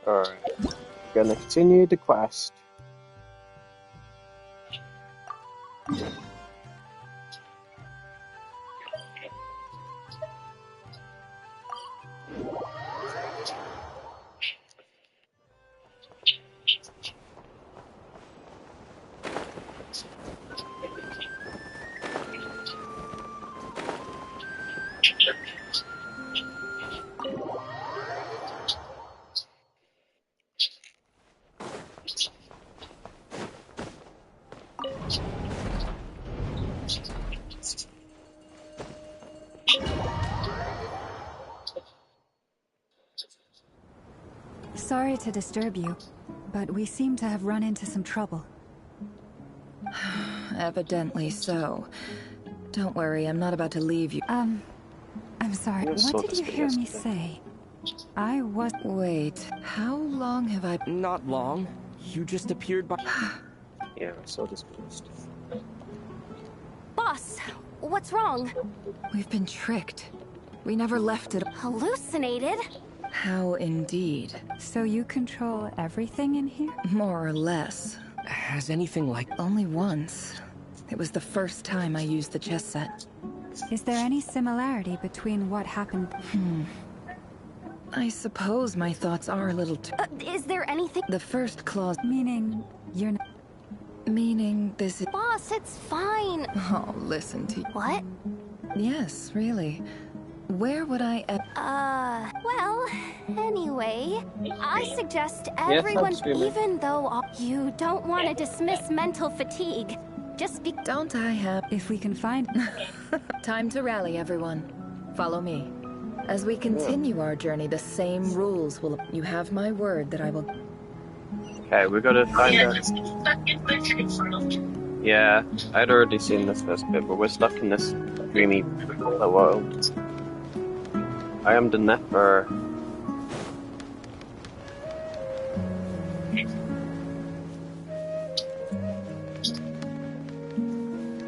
Alright. Gonna continue the quest. Sorry to disturb you, but we seem to have run into some trouble. Evidently so. Don't worry, I'm not about to leave you. I'm sorry. I saw What did this you bit hear me yesterday. say? I was... Wait, how long have I... Not long. You just appeared by... Yeah, I saw this bit yesterday. Boss, what's wrong? We've been tricked. We never left it. Hallucinated? How indeed. So you control everything in here? More or less. Has anything like... Only once. It was the first time I used the chess set. Is there any similarity between what happened? I suppose my thoughts are a little Is there anything... The first clause... Meaning, you're not... Meaning this is... Boss, it's fine. Oh, listen to... What? Yes, really. Where would I... Well, anyway, I suggest everyone, streaming. even though you don't want to dismiss mental fatigue, just be... Don't I have... If we can find... Time to rally, everyone. Follow me. As we continue our journey, the same rules will... You have my word that I will... Okay, we gotta find out. Yeah, I'd already seen this first bit, but we're stuck in this dreamy world. I am the Nefer.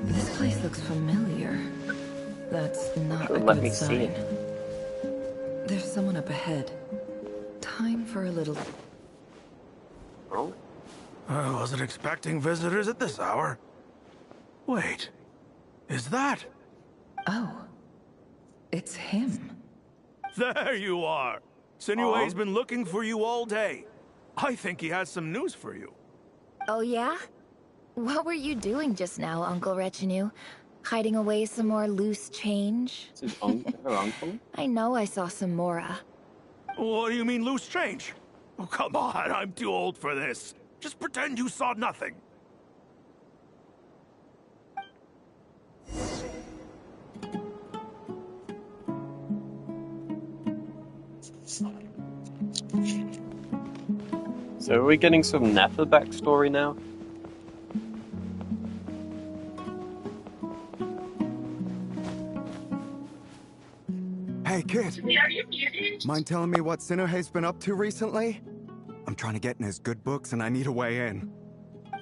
This place looks familiar. That's not a Let me good see sign. it. There's someone up ahead. Time for a little... Oh? I wasn't expecting visitors at this hour. Wait, is that? Oh. It's him. There you are. Sinue's been looking for you all day. I think he has some news for you. Oh yeah? What were you doing just now, Uncle Retinue? Hiding away some more loose change? Is it her uncle? I know I saw some Mora. What do you mean loose change? Oh, come on, I'm too old for this. Just pretend you saw nothing. So are we getting some Nefer backstory now? Hey, kid. Mind telling me what Sinuhe's been up to recently? I'm trying to get in his good books and I need a way in.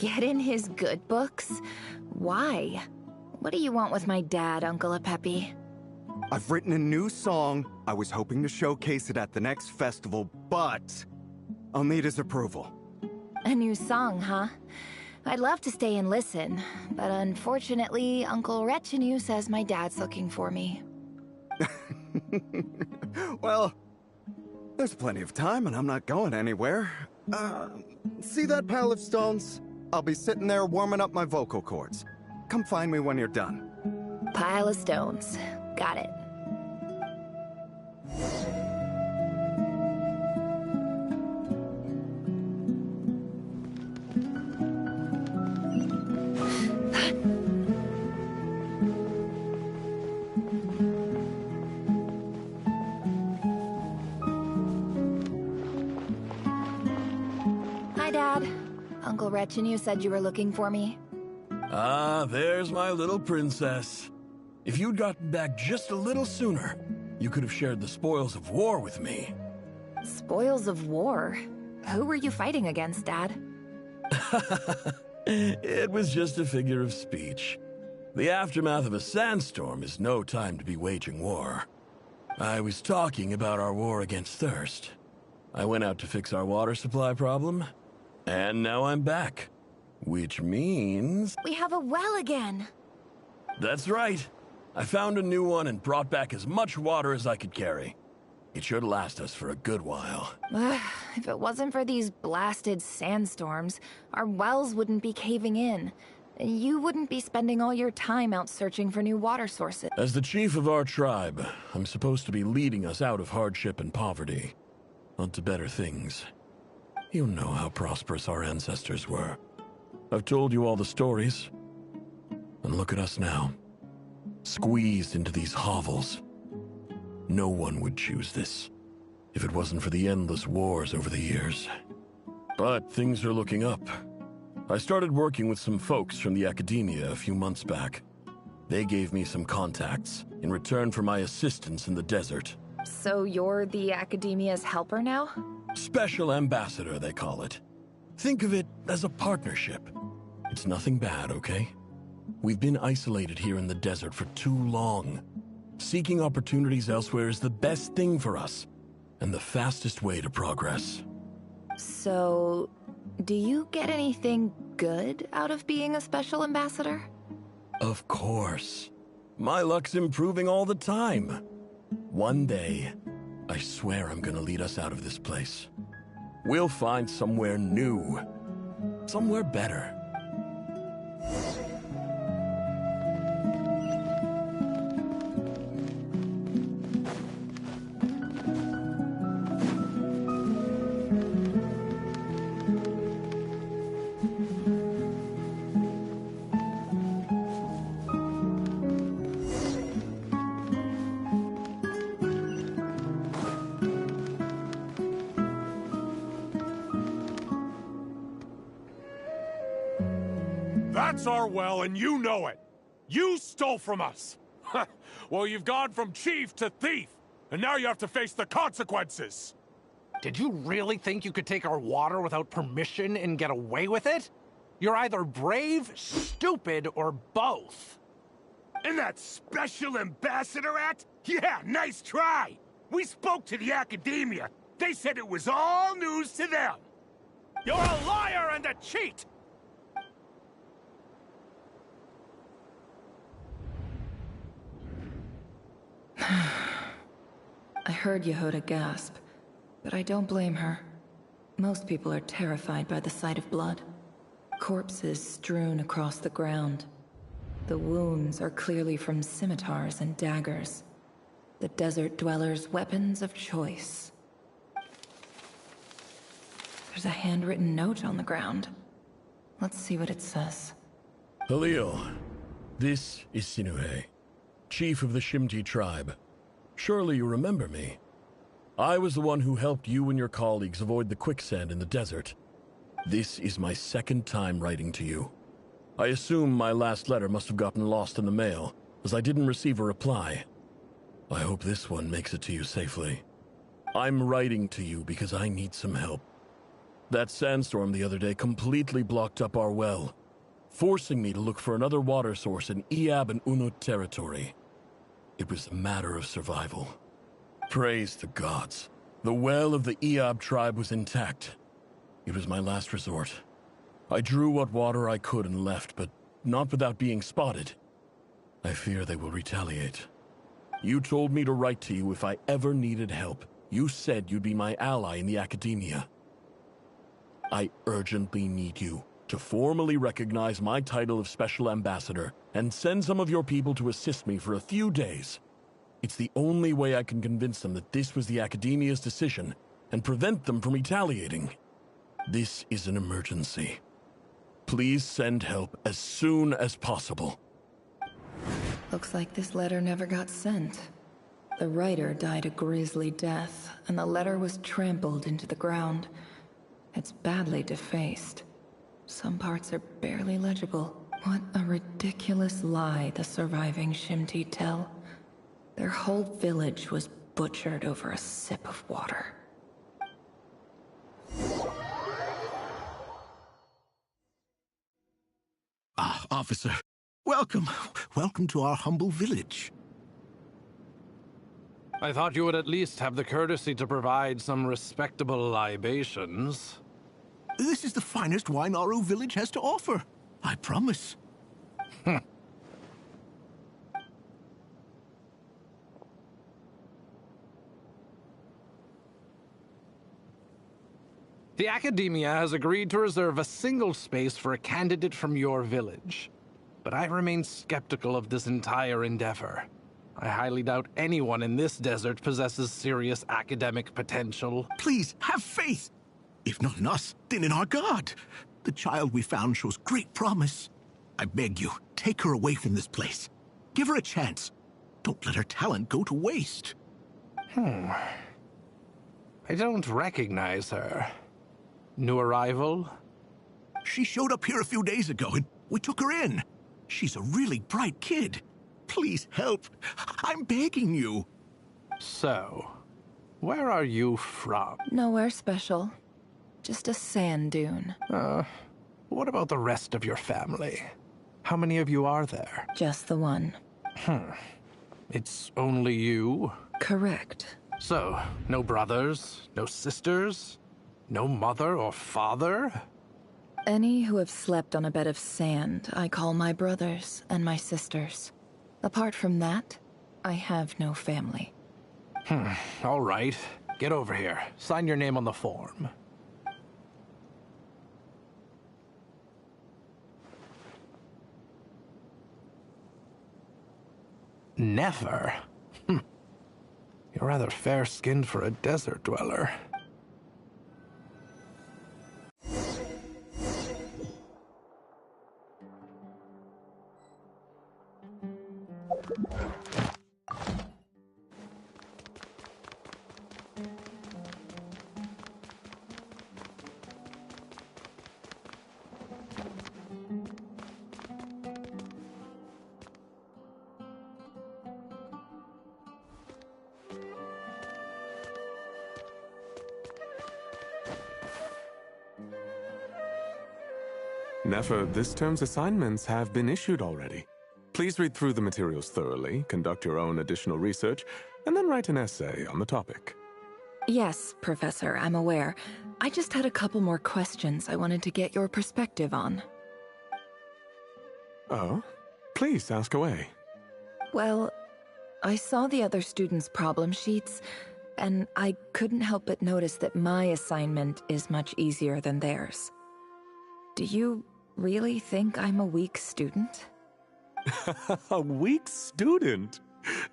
Get in his good books? Why? What do you want with my dad, Uncle Apepi? I've written a new song. I was hoping to showcase it at the next festival, but I'll need his approval. A new song, huh? I'd love to stay and listen, but unfortunately, Uncle Retinue says my dad's looking for me. Well, there's plenty of time and I'm not going anywhere. See that pile of stones? I'll be sitting there warming up my vocal cords. Come find me when you're done. Pile of stones. Got it. Hi, Dad. Uncle Retinue said you were looking for me. Ah, there's my little princess. If you'd gotten back just a little sooner, you could have shared the spoils of war with me. Spoils of war? Who were you fighting against, Dad? It was just a figure of speech. The aftermath of a sandstorm is no time to be waging war. I was talking about our war against thirst. I went out to fix our water supply problem, and now I'm back. Which means... We have a well again. That's right. I found a new one and brought back as much water as I could carry. It should last us for a good while. If it wasn't for these blasted sandstorms, our wells wouldn't be caving in. You wouldn't be spending all your time out searching for new water sources. As the chief of our tribe, I'm supposed to be leading us out of hardship and poverty, onto better things. You know how prosperous our ancestors were. I've told you all the stories. And look at us now. Squeezed into these hovels. No one would choose this, if it wasn't for the endless wars over the years. But things are looking up. I started working with some folks from the academia a few months back. They gave me some contacts in return for my assistance in the desert. So you're the academia's helper now? Special ambassador, they call it. Think of it as a partnership. It's nothing bad, okay? We've been isolated here in the desert for too long. Seeking opportunities elsewhere is the best thing for us, and the fastest way to progress. So, do you get anything good out of being a special ambassador? Of course. My luck's improving all the time. One day, I swear I'm gonna lead us out of this place. We'll find somewhere new. Somewhere better. That's our well, and you know it. You stole from us. Well, you've gone from chief to thief, and now you have to face the consequences. Did you really think you could take our water without permission and get away with it? You're either brave, stupid, or both. And that Special Ambassador Act? Yeah, nice try. We spoke to the academia. They said it was all news to them. You're a liar and a cheat! I heard Yehuda gasp, but I don't blame her. Most people are terrified by the sight of blood. Corpses strewn across the ground. The wounds are clearly from scimitars and daggers. The desert dwellers' weapons of choice. There's a handwritten note on the ground. Let's see what it says. Halil, this is Sinuhe, chief of the Shimti tribe. Surely you remember me. I was the one who helped you and your colleagues avoid the quicksand in the desert. This is my second time writing to you. I assume my last letter must have gotten lost in the mail, as I didn't receive a reply. I hope this one makes it to you safely. I'm writing to you because I need some help. That sandstorm the other day completely blocked up our well, forcing me to look for another water source in Iab and Unut territory. It was a matter of survival. Praise the gods. The well of the Iab tribe was intact. It was my last resort. I drew what water I could and left, but not without being spotted. I fear they will retaliate. You told me to write to you if I ever needed help. You said you'd be my ally in the academia. I urgently need you to formally recognize my title of Special Ambassador and send some of your people to assist me for a few days. It's the only way I can convince them that this was the academia's decision and prevent them from retaliating. This is an emergency. Please send help as soon as possible. Looks like this letter never got sent. The writer died a grisly death, and the letter was trampled into the ground. It's badly defaced. Some parts are barely legible. What a ridiculous lie the surviving Shimti tell. Their whole village was butchered over a sip of water. Ah, officer. Welcome. Welcome to our humble village. I thought you would at least have the courtesy to provide some respectable libations. This is the finest wine Aru village has to offer. I promise. The Academia has agreed to reserve a single space for a candidate from your village. But I remain skeptical of this entire endeavor. I highly doubt anyone in this desert possesses serious academic potential. Please, have faith. If not in us, then in our god. The child we found shows great promise. I beg you, take her away from this place. Give her a chance. Don't let her talent go to waste. I don't recognize her. New arrival? She showed up here a few days ago and we took her in. She's a really bright kid. Please help. I'm begging you. So, where are you from? Nowhere special. Just a sand dune. What about the rest of your family? How many of you are there? Just the one. It's only you? Correct. So, no brothers, no sisters, no mother or father? Any who have slept on a bed of sand, I call my brothers and my sisters. Apart from that, I have no family. All right. Get over here. Sign your name on the form. Never? You're rather fair-skinned for a desert dweller. Nefer, this term's assignments have been issued already. Please read through the materials thoroughly, conduct your own additional research, and then write an essay on the topic. Yes, Professor, I'm aware. I just had a couple more questions I wanted to get your perspective on. Oh? Please, ask away. Well, I saw the other students' problem sheets, and I couldn't help but notice that my assignment is much easier than theirs. Do you really think I'm a weak student? A weak student?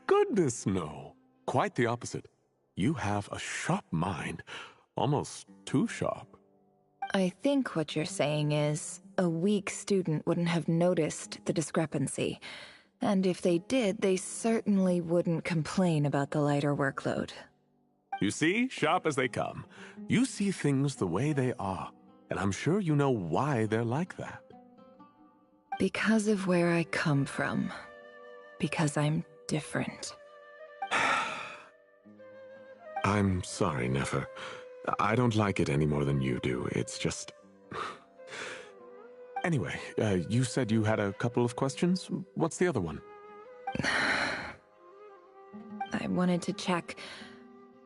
Goodness, no. Quite the opposite. You have a sharp mind. Almost too sharp. I think what you're saying is, a weak student wouldn't have noticed the discrepancy. And if they did, they certainly wouldn't complain about the lighter workload. You see, sharp as they come. You see things the way they are. And I'm sure you know why they're like that. Because of where I come from. Because I'm different. I'm sorry, Nefer. I don't like it any more than you do. It's just... Anyway, you said you had a couple of questions. What's the other one? I wanted to check...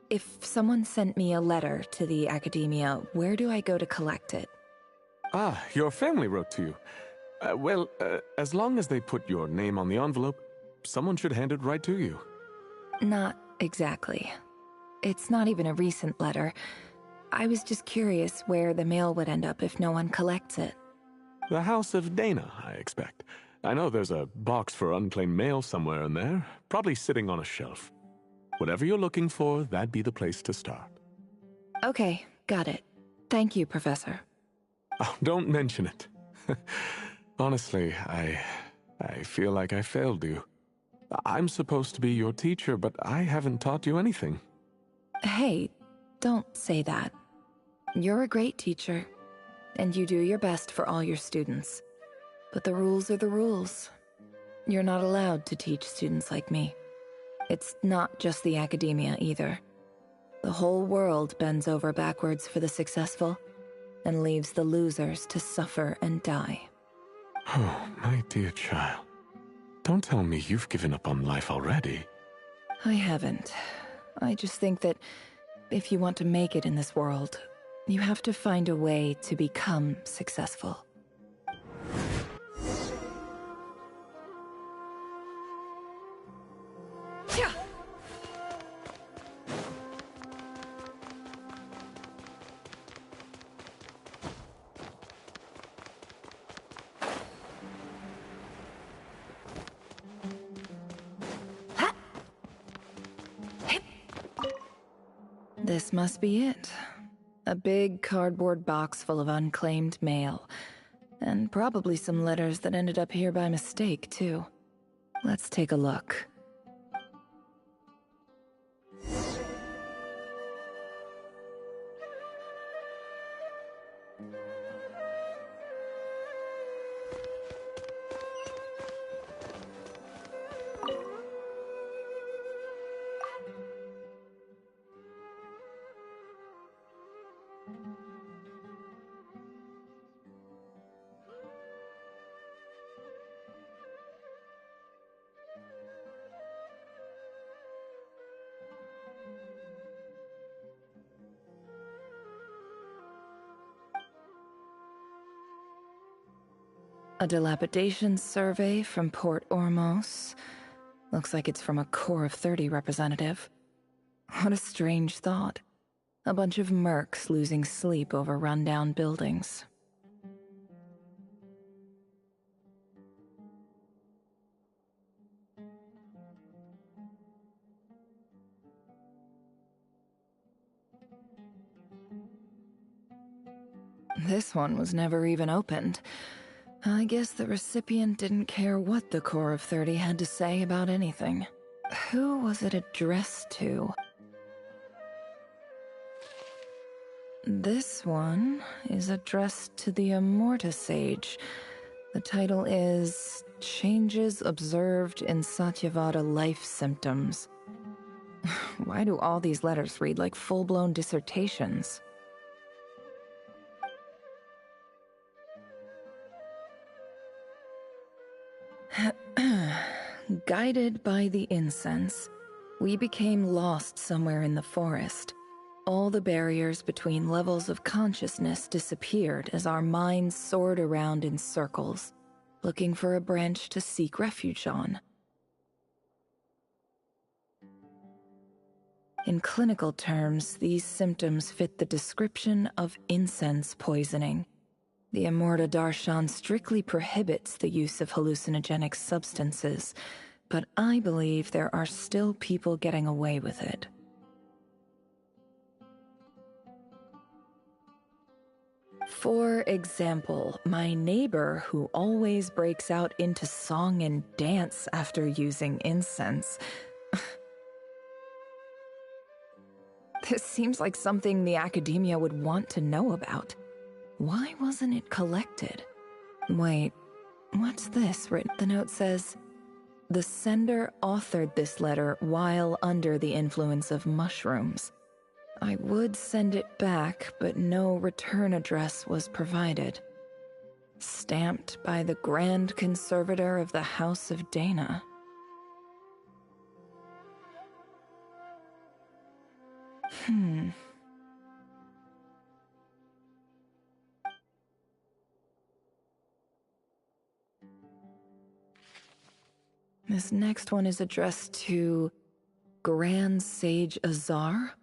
If someone sent me a letter to the Academia, where do I go to collect it? Ah, your family wrote to you. Well, as long as they put your name on the envelope, someone should hand it right to you. Not exactly. It's not even a recent letter. I was just curious where the mail would end up if no one collects it. The House of Dana, I expect. I know there's a box for unclaimed mail somewhere in there, probably sitting on a shelf. Whatever you're looking for, that'd be the place to start. Okay, got it. Thank you, Professor. Oh, don't mention it. Honestly, I feel like I failed you. I'm supposed to be your teacher, but I haven't taught you anything. Hey, don't say that. You're a great teacher, and you do your best for all your students. But the rules are the rules. You're not allowed to teach students like me. It's not just the Academia, either. The whole world bends over backwards for the successful, and leaves the losers to suffer and die. Oh, my dear child. Don't tell me you've given up on life already. I haven't. I just think that if you want to make it in this world, you have to find a way to become successful. This must be it. A big cardboard box full of unclaimed mail. And probably some letters that ended up here by mistake, too. Let's take a look. A dilapidation survey from Port Ormos. Looks like it's from a Core of 30 representative. What a strange thought. A bunch of mercs losing sleep over rundown buildings. This one was never even opened. I guess the recipient didn't care what the Core of 30 had to say about anything. Who was it addressed to? This one is addressed to the Immorta Sage. The title is Changes Observed in Satyavada Life Symptoms. Why do all these letters read like full-blown dissertations? Guided by the incense, we became lost somewhere in the forest. All the barriers between levels of consciousness disappeared as our minds soared around in circles, looking for a branch to seek refuge on. In clinical terms, these symptoms fit the description of incense poisoning. The Immorta Darshan strictly prohibits the use of hallucinogenic substances, but I believe there are still people getting away with it. For example, my neighbor who always breaks out into song and dance after using incense. This seems like something the academia would want to know about. Why wasn't it collected? Wait, what's this written? The note says, the sender authored this letter while under the influence of mushrooms. I would send it back, but no return address was provided. Stamped by the Grand Conservator of the House of Dana. This next one is addressed to Grand Sage Azar.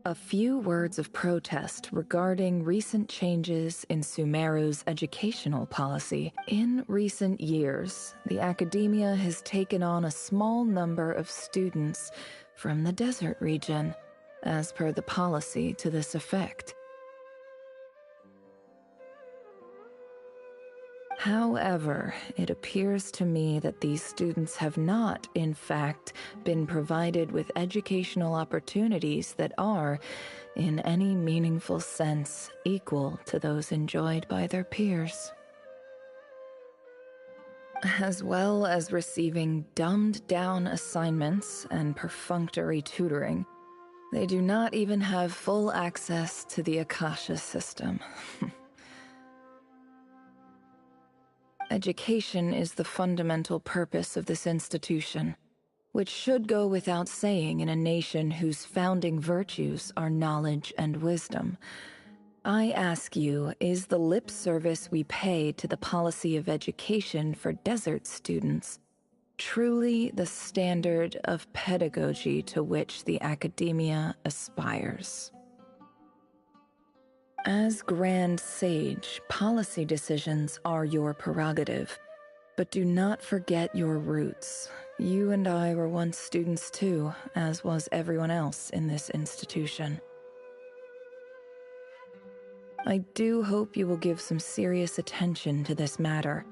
A few words of protest regarding recent changes in Sumeru's educational policy. In recent years, the academia has taken on a small number of students from the desert region, as per the policy to this effect. However, it appears to me that these students have not, in fact, been provided with educational opportunities that are, in any meaningful sense, equal to those enjoyed by their peers. As well as receiving dumbed-down assignments and perfunctory tutoring, they do not even have full access to the Akasha system. Education is the fundamental purpose of this institution, which should go without saying in a nation whose founding virtues are knowledge and wisdom. I ask you, is the lip service we pay to the policy of education for desert students truly the standard of pedagogy to which the academia aspires? As Grand Sage, policy decisions are your prerogative, but do not forget your roots. You and I were once students too, as was everyone else in this institution. I do hope you will give some serious attention to this matter.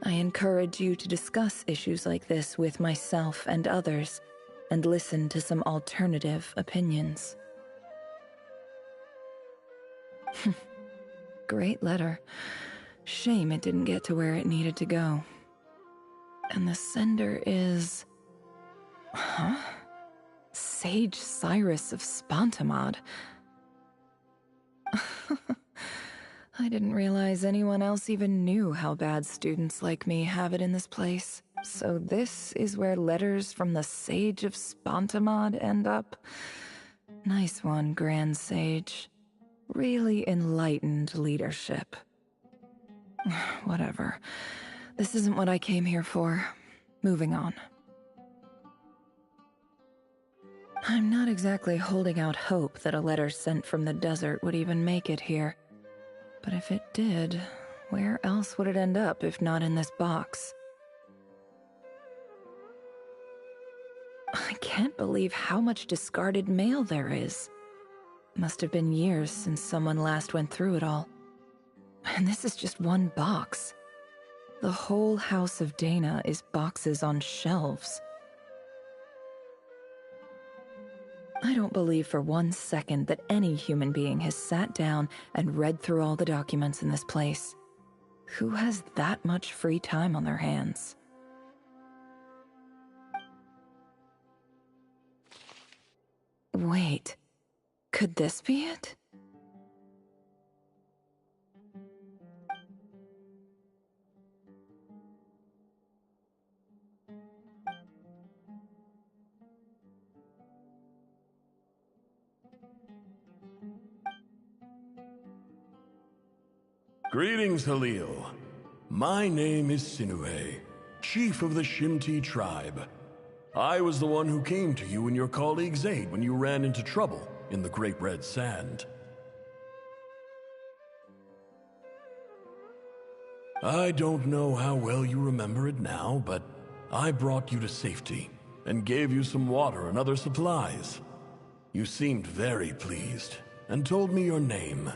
I encourage you to discuss issues like this with myself and others, and listen to some alternative opinions. Great letter. Shame it didn't get to where it needed to go. And the sender is... Huh? Sage Cyrus of Spantamad. I didn't realize anyone else even knew how bad students like me have it in this place. So this is where letters from the Sage of Spantamad end up? Nice one, Grand Sage. Really enlightened leadership. Whatever. This isn't what I came here for. Moving on. I'm not exactly holding out hope that a letter sent from the desert would even make it here. But if it did, where else would it end up if not in this box? I can't believe how much discarded mail there is. Must have been years since someone last went through it all. And this is just one box. The whole House of Dana is boxes on shelves. I don't believe for 1 second that any human being has sat down and read through all the documents in this place. Who has that much free time on their hands? Wait. Could this be it? Greetings, Halil. My name is Sinuhe, chief of the Shimti tribe. I was the one who came to you and your colleague Zaid when you ran into trouble in the Great Red Sand. I don't know how well you remember it now, but I brought you to safety and gave you some water and other supplies. You seemed very pleased and told me your name.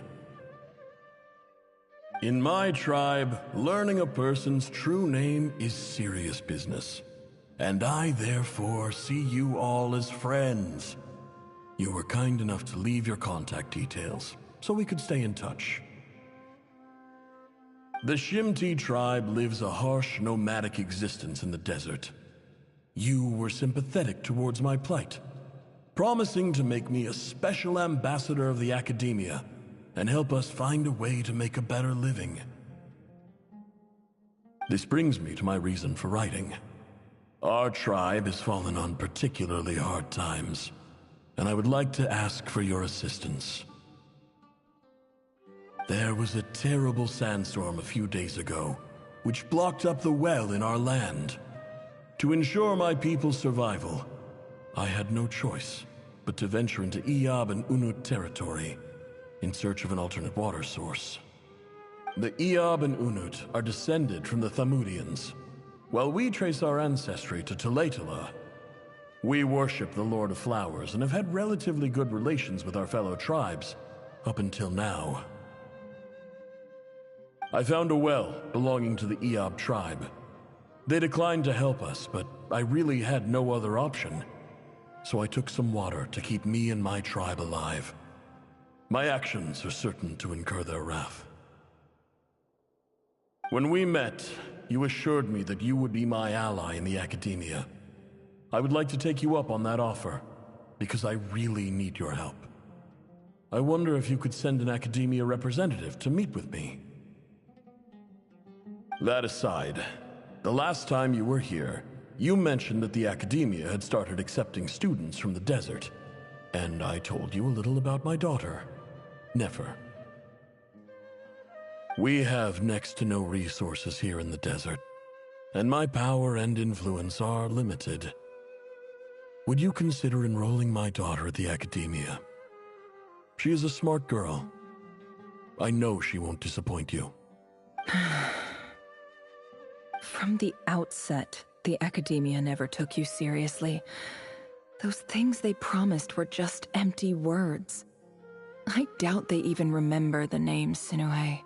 In my tribe, learning a person's true name is serious business, and I therefore see you all as friends. You were kind enough to leave your contact details, so we could stay in touch. The Shimti tribe lives a harsh, nomadic existence in the desert. You were sympathetic towards my plight, promising to make me a special ambassador of the academia and help us find a way to make a better living. This brings me to my reason for writing. Our tribe has fallen on particularly hard times, and I would like to ask for your assistance. There was a terrible sandstorm a few days ago, which blocked up the well in our land. To ensure my people's survival, I had no choice but to venture into Iyab and Unut territory in search of an alternate water source. The Iyab and Unut are descended from the Thamudians, while we trace our ancestry to Tulatala. We worship the Lord of Flowers and have had relatively good relations with our fellow tribes up until now. I found a well belonging to the Iyab tribe. They declined to help us, but I really had no other option, so I took some water to keep me and my tribe alive. My actions are certain to incur their wrath. When we met, you assured me that you would be my ally in the academia. I would like to take you up on that offer, because I really need your help. I wonder if you could send an academia representative to meet with me. That aside, the last time you were here, you mentioned that the Academia had started accepting students from the desert. And I told you a little about my daughter, Nefer. We have next to no resources here in the desert, and my power and influence are limited. Would you consider enrolling my daughter at the Academia? She is a smart girl. I know she won't disappoint you. From the outset, the Academia never took you seriously. Those things they promised were just empty words. I doubt they even remember the name Sinuhe.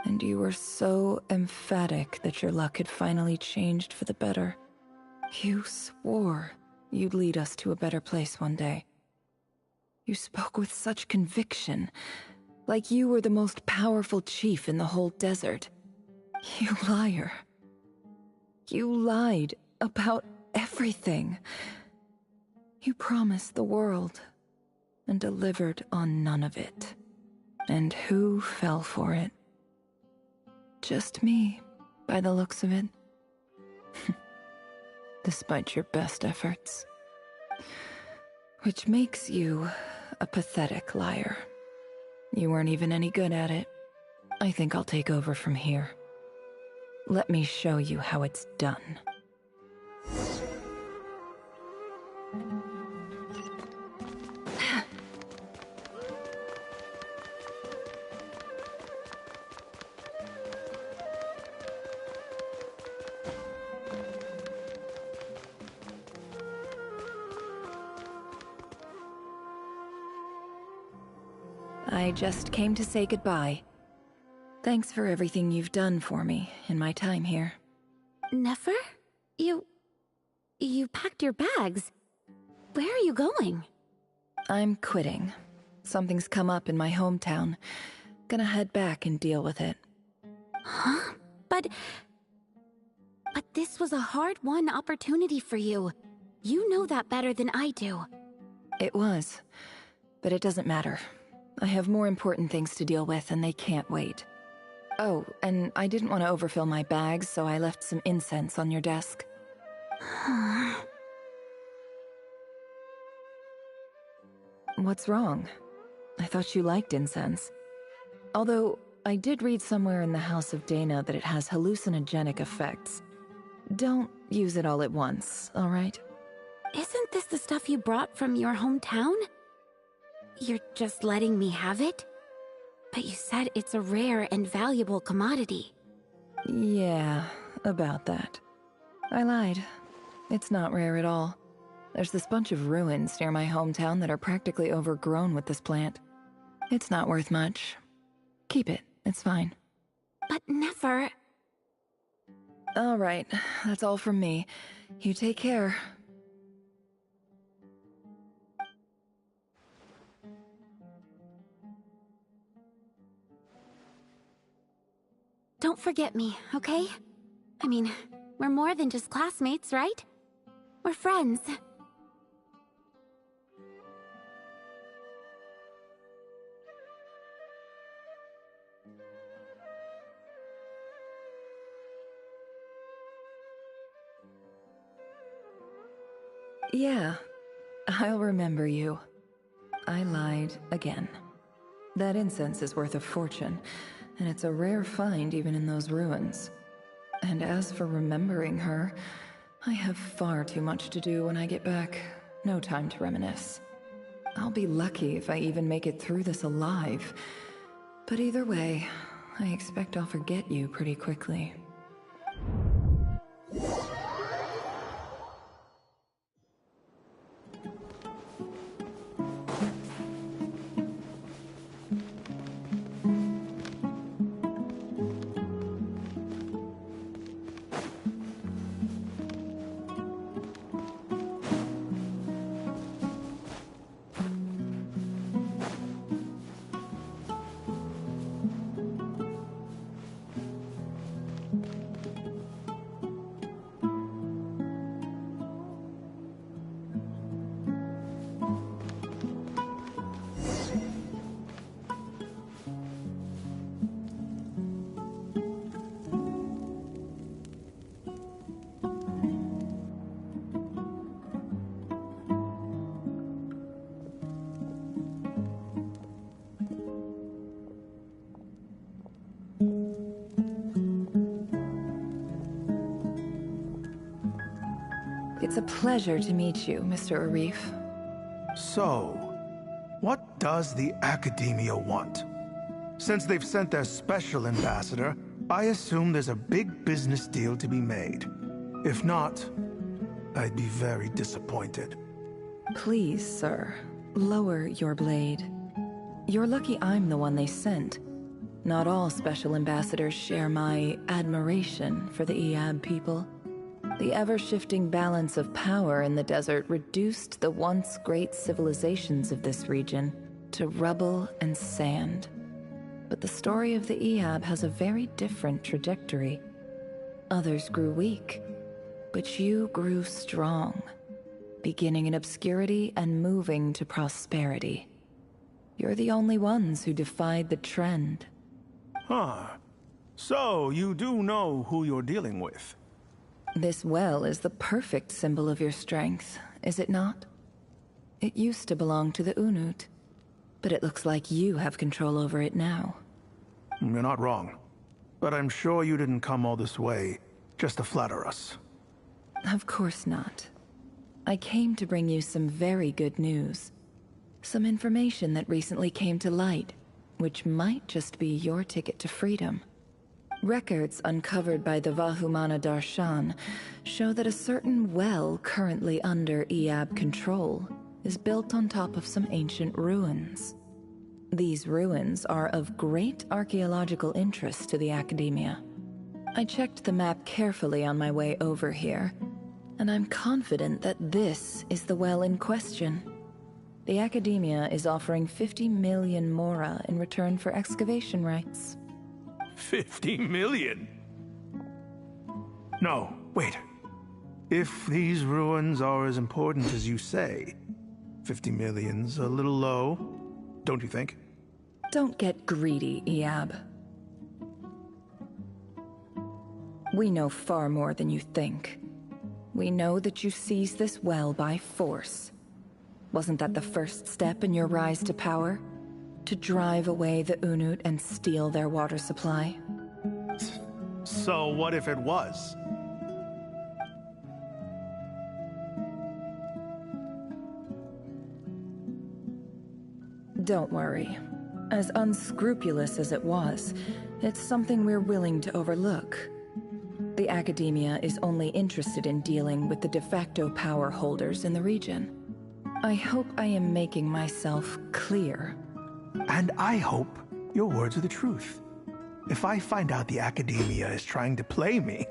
And you were so emphatic that your luck had finally changed for the better. You swore you'd lead us to a better place one day. You spoke with such conviction, like you were the most powerful chief in the whole desert. You liar. You lied about everything. You promised the world and delivered on none of it. And who fell for it? Just me, by the looks of it. Despite your best efforts. Which makes you a pathetic liar. You weren't even any good at it. I think I'll take over from here. Let me show you how it's done. I just came to say goodbye. Thanks for everything you've done for me in my time here. Nefer? You packed your bags. Where are you going? I'm quitting. Something's come up in my hometown. Gonna head back and deal with it. Huh? But this was a hard-won opportunity for you. You know that better than I do. It was. But it doesn't matter. I have more important things to deal with, and they can't wait. Oh, and I didn't want to overfill my bags, so I left some incense on your desk. What's wrong? I thought you liked incense. Although, I did read somewhere in the House of Dana that it has hallucinogenic effects. Don't use it all at once, alright? Isn't this the stuff you brought from your hometown? You're just letting me have it? But you said it's a rare and valuable commodity. Yeah, about that. I lied. It's not rare at all. There's this bunch of ruins near my hometown that are practically overgrown with this plant. It's not worth much. Keep it, it's fine. But Nefer... Alright, that's all from me. You take care. Don't forget me, okay? I mean, we're more than just classmates, right? We're friends. Yeah, I'll remember you. I lied again. That incense is worth a fortune, and it's a rare find even in those ruins. And as for remembering her, I have far too much to do when I get back. No time to reminisce. I'll be lucky if I even make it through this alive. But either way, I expect I'll forget you pretty quickly. It's a pleasure to meet you, Mr. Arif. So, what does the Academia want? Since they've sent their special ambassador, I assume there's a big business deal to be made. If not, I'd be very disappointed. Please, sir, lower your blade. You're lucky I'm the one they sent. Not all special ambassadors share my admiration for the Iyab people. The ever-shifting balance of power in the desert reduced the once great civilizations of this region to rubble and sand. But the story of the Iyab has a very different trajectory. Others grew weak, but you grew strong, beginning in obscurity and moving to prosperity. You're the only ones who defied the trend. Huh. So, you do know who you're dealing with? This well is the perfect symbol of your strength, is it not? It used to belong to the Unut, but it looks like you have control over it now. You're not wrong. But I'm sure you didn't come all this way just to flatter us. Of course not. I came to bring you some very good news. Some information that recently came to light, which might just be your ticket to freedom. Records uncovered by the Vahumana Darshan show that a certain well currently under Iyab control is built on top of some ancient ruins. These ruins are of great archaeological interest to the Academia. I checked the map carefully on my way over here, and I'm confident that this is the well in question. The Academia is offering 50 million mora in return for excavation rights. 50 million? No, wait. If these ruins are as important as you say, 50 million's a little low, don't you think? Don't get greedy, Iyab. We know far more than you think. We know that you seized this well by force. Wasn't that the first step in your rise to power? To drive away the Unut and steal their water supply? So what if it was? Don't worry. As unscrupulous as it was, it's something we're willing to overlook. The Academia is only interested in dealing with the de facto power holders in the region. I hope I am making myself clear. And I hope your words are the truth. If I find out the Academia is trying to play me,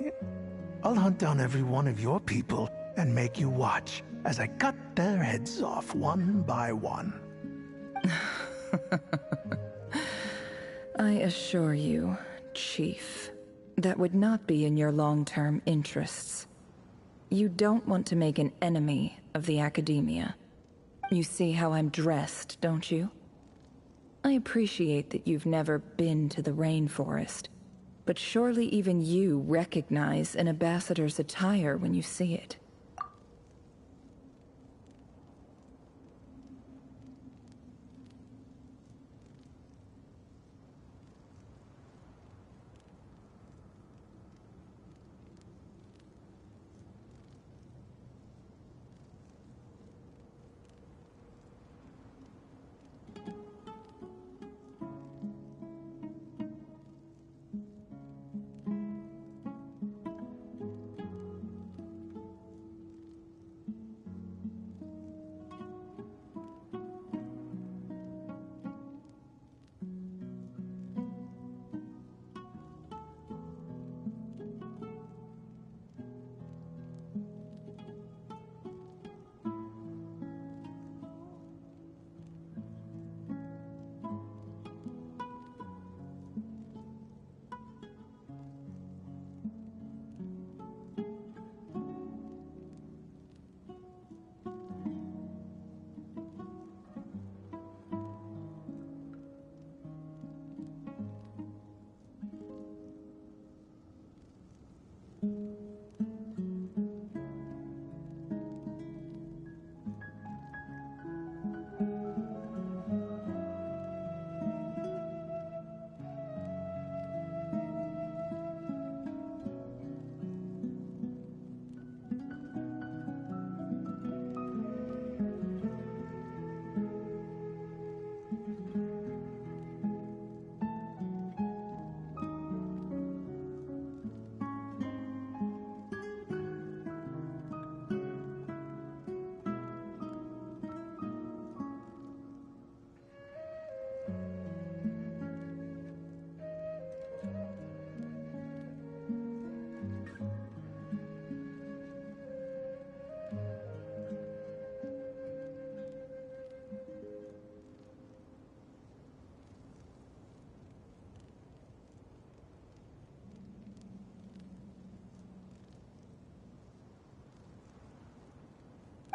I'll hunt down every one of your people and make you watch as I cut their heads off one by one. I assure you, Chief, that would not be in your long-term interests. You don't want to make an enemy of the Academia. You see how I'm dressed, don't you? I appreciate that you've never been to the rainforest, but surely even you recognize an ambassador's attire when you see it.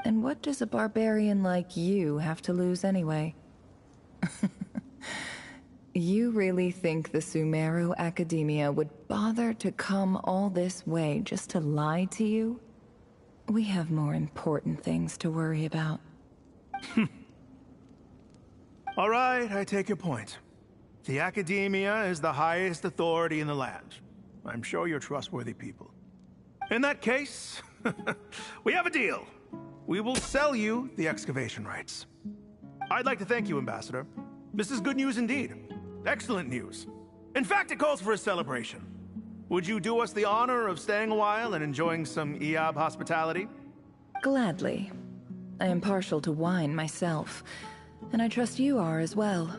And what does a barbarian like you have to lose anyway? You really think the Sumeru Academia would bother to come all this way just to lie to you? We have more important things to worry about. All right, I take your point. The Academia is the highest authority in the land. I'm sure you're trustworthy people. In that case, we have a deal. We will sell you the excavation rights. I'd like to thank you, Ambassador. This is good news indeed. Excellent news. In fact, it calls for a celebration. Would you do us the honor of staying a while and enjoying some Iyab hospitality? Gladly. I am partial to wine myself, and I trust you are as well.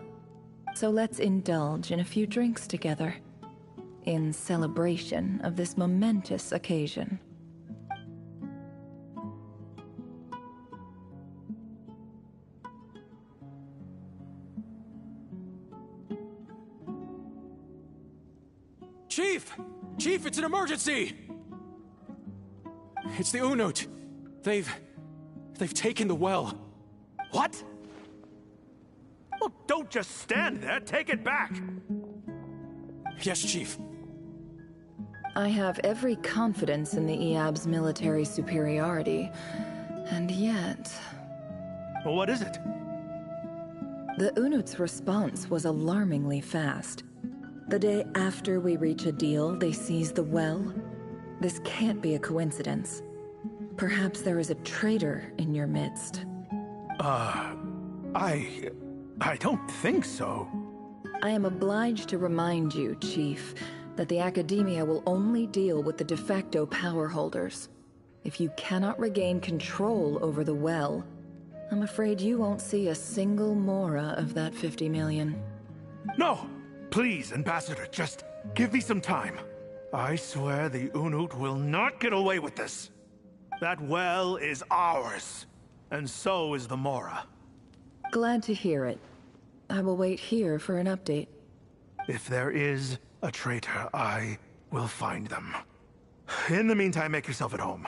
So let's indulge in a few drinks together, in celebration of this momentous occasion. Chief! Chief, it's an emergency! It's the Unut. They've taken the well. What? Well, don't just stand there. Take it back. Yes, Chief. I have every confidence in the Iyab's military superiority, and yet... Well, what is it? The Unut's response was alarmingly fast. The day after we reach a deal, they seize the well. This can't be a coincidence. Perhaps there is a traitor in your midst. I don't think so. I am obliged to remind you, Chief, that the Academia will only deal with the de facto power holders. If you cannot regain control over the well, I'm afraid you won't see a single mora of that 50 million. No! Please, Ambassador, just give me some time. I swear the Unut will not get away with this. That well is ours, and so is the Mora. Glad to hear it. I will wait here for an update. If there is a traitor, I will find them. In the meantime, make yourself at home.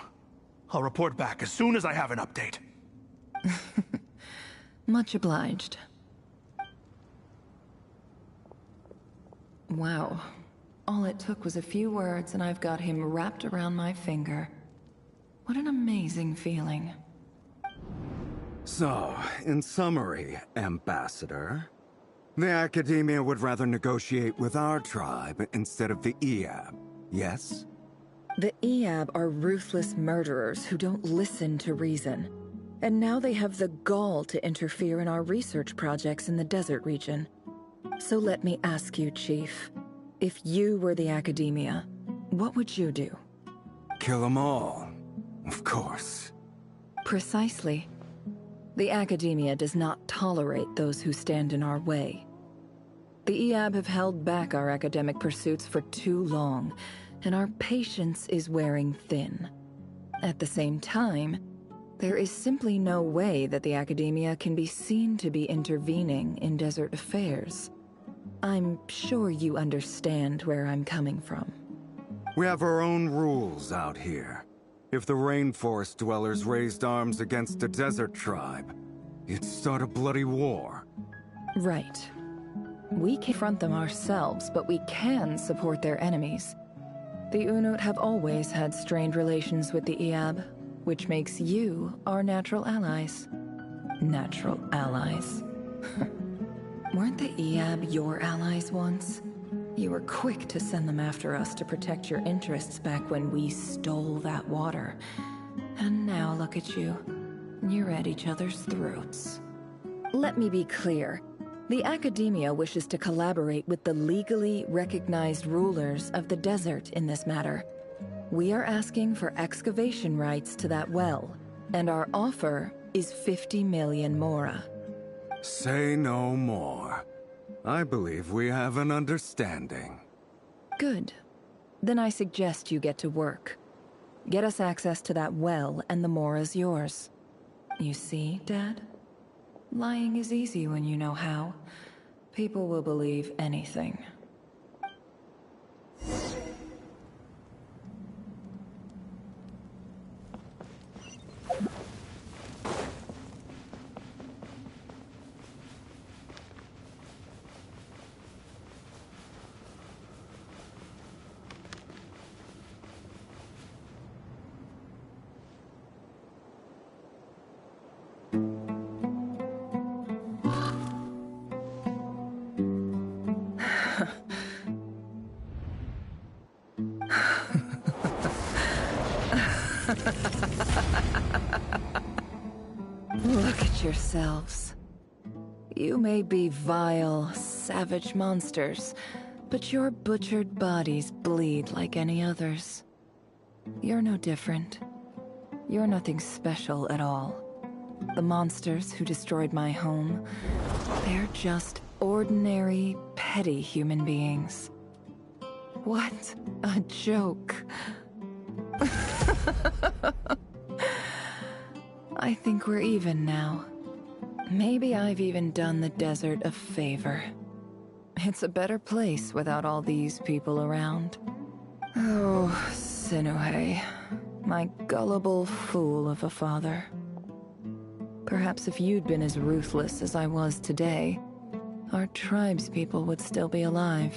I'll report back as soon as I have an update. Much obliged. Wow. All it took was a few words and I've got him wrapped around my finger. What an amazing feeling. So, in summary, Ambassador, the Academia would rather negotiate with our tribe instead of the Iyab, yes? The Iyab are ruthless murderers who don't listen to reason. And now they have the gall to interfere in our research projects in the desert region. So let me ask you, Chief. If you were the Academia, what would you do? Kill them all, of course. Precisely. The Academia does not tolerate those who stand in our way. The Iyab have held back our academic pursuits for too long, and our patience is wearing thin. At the same time, there is simply no way that the Academia can be seen to be intervening in desert affairs. I'm sure you understand where I'm coming from. We have our own rules out here. If the rainforest dwellers raised arms against a desert tribe, it'd start a bloody war. Right. We confront them ourselves, but we can support their enemies. The Unut have always had strained relations with the Iyab, which makes you our natural allies. Natural allies. Weren't the Iyab your allies once? You were quick to send them after us to protect your interests back when we stole that water. And now look at you. You're at each other's throats. Let me be clear. The Academia wishes to collaborate with the legally recognized rulers of the desert in this matter. We are asking for excavation rights to that well, and our offer is 50 million mora. Say no more. I believe we have an understanding. Good. Then I suggest you get to work. Get us access to that well, and the mora's yours. You see, Dad? Lying is easy when you know how. People will believe anything. Look at yourselves. You may be vile, savage monsters, but your butchered bodies bleed like any others. You're no different. You're nothing special at all. The monsters who destroyed my home, they're just ordinary, petty human beings. What a joke. I think we're even now. Maybe I've even done the desert a favor. It's a better place without all these people around. Oh, Sinuhe, my gullible fool of a father. Perhaps if you'd been as ruthless as I was today, our tribespeople would still be alive.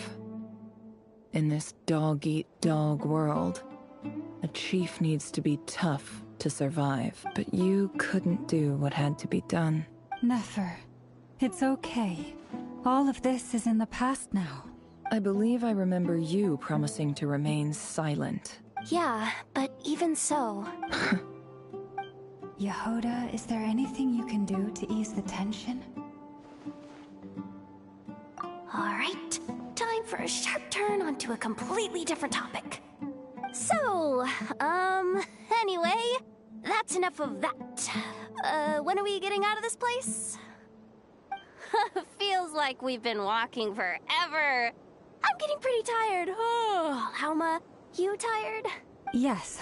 In this dog-eat-dog world, a chief needs to be tough to survive, but you couldn't do what had to be done. Nefer, it's okay. All of this is in the past now. I believe I remember you promising to remain silent. Yeah, but even so... Yehoda, is there anything you can do to ease the tension? Alright, time for a sharp turn onto a completely different topic. So, anyway, that's enough of that. When are we getting out of this place? Feels like we've been walking forever. I'm getting pretty tired. Oh, Alma, you tired? Yes.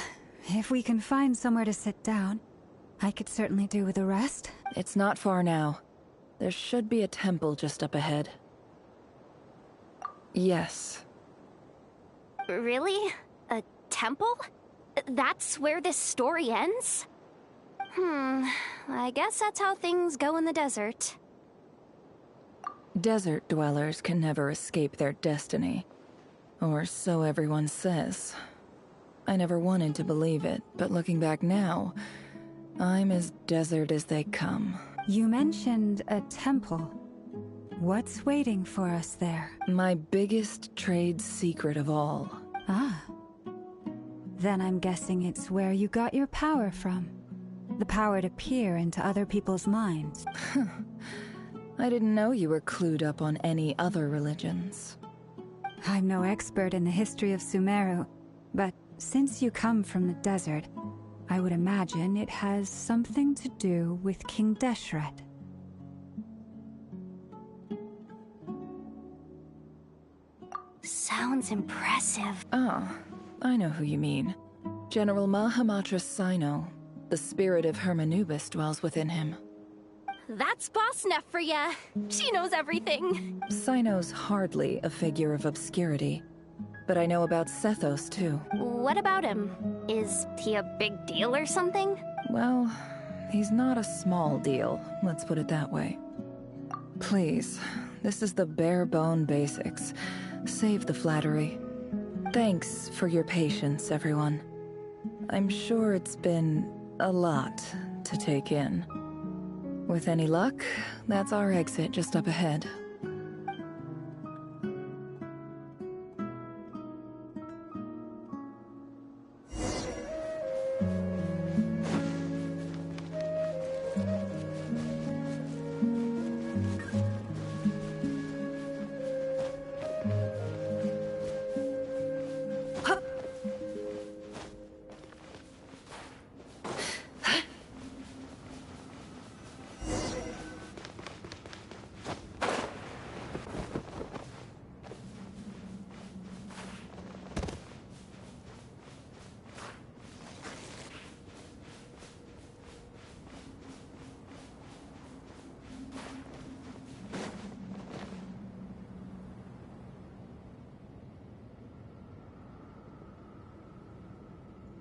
If we can find somewhere to sit down, I could certainly do with a rest. It's not far now. There should be a temple just up ahead. Yes. Really? A temple? That's where this story ends? I guess that's how things go in the desert. Desert dwellers can never escape their destiny. Or so everyone says. I never wanted to believe it, but looking back now, I'm as desert as they come. You mentioned a temple. What's waiting for us there? My biggest trade secret of all. Ah. Then I'm guessing it's where you got your power from. The power to peer into other people's minds. I didn't know you were clued up on any other religions. I'm no expert in the history of Sumeru, but since you come from the desert, I would imagine it has something to do with King Deshret. Sounds impressive. Ah, I know who you mean. General Mahamatra Sino. The spirit of Hermanubis dwells within him. That's Boss Neff for ya. She knows everything. Sino's hardly a figure of obscurity. But I know about Sethos, too. What about him? Is he a big deal or something? Well, he's not a small deal, let's put it that way. Please, this is the bare-bone basics. Save the flattery. Thanks for your patience, everyone. I'm sure it's been a lot to take in. With any luck, that's our exit just up ahead.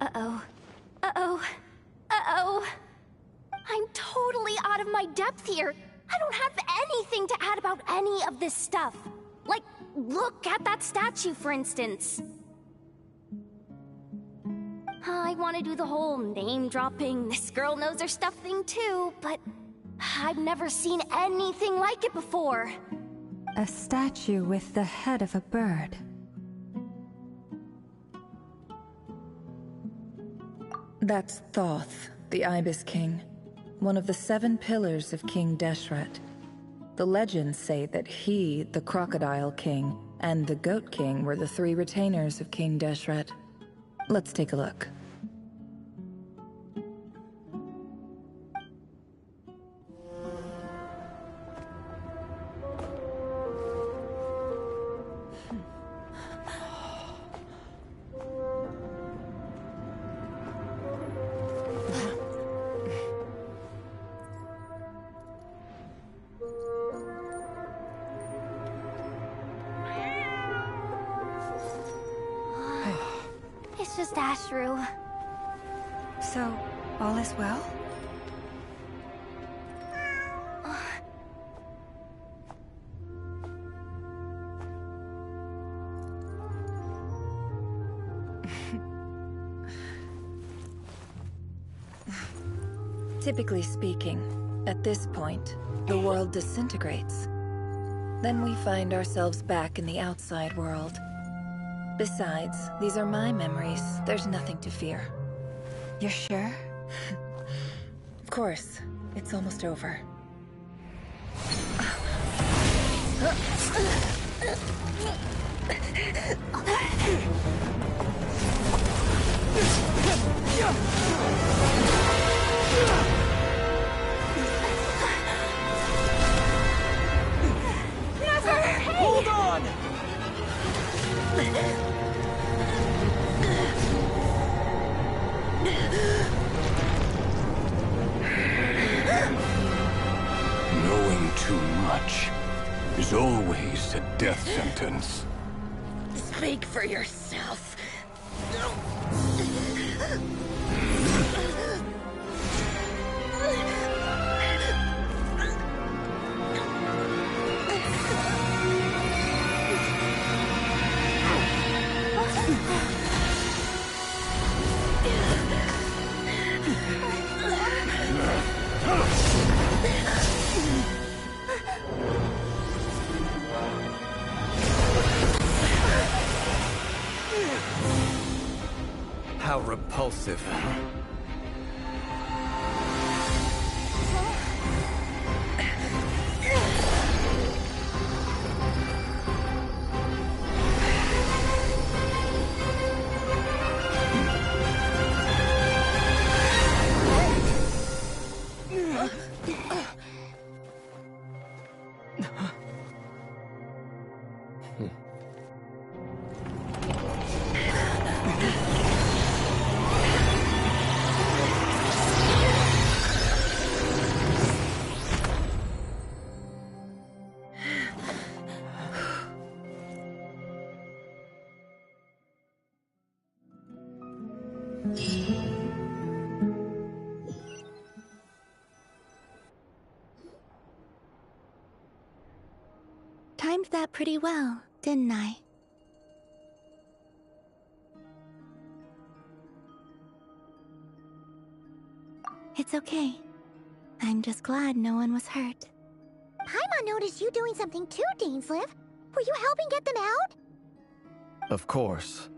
Uh-oh. Uh-oh. Uh-oh. I'm totally out of my depth here. I don't have anything to add about any of this stuff. Like, look at that statue, for instance. I want to do the whole name-dropping, this girl knows her stuff thing too, but I've never seen anything like it before. A statue with the head of a bird. That's Thoth, the Ibis King, one of the 7 pillars of King Deshret. The legends say that he, the Crocodile King, and the Goat King were the 3 retainers of King Deshret. Let's take a look. It's just Ashru. So, all is well? Typically speaking, at this point, the world disintegrates. Then we find ourselves back in the outside world. Besides, these are my memories. There's nothing to fear. You're sure? Of course. It's almost over. Never! Hold on! Knowing too much is always a death sentence. Speak for yourself. How repulsive, huh? Timed that pretty well, didn't I? It's okay. I'm just glad no one was hurt. Paimon noticed you doing something too, Dainsleif. Were you helping get them out? Of course.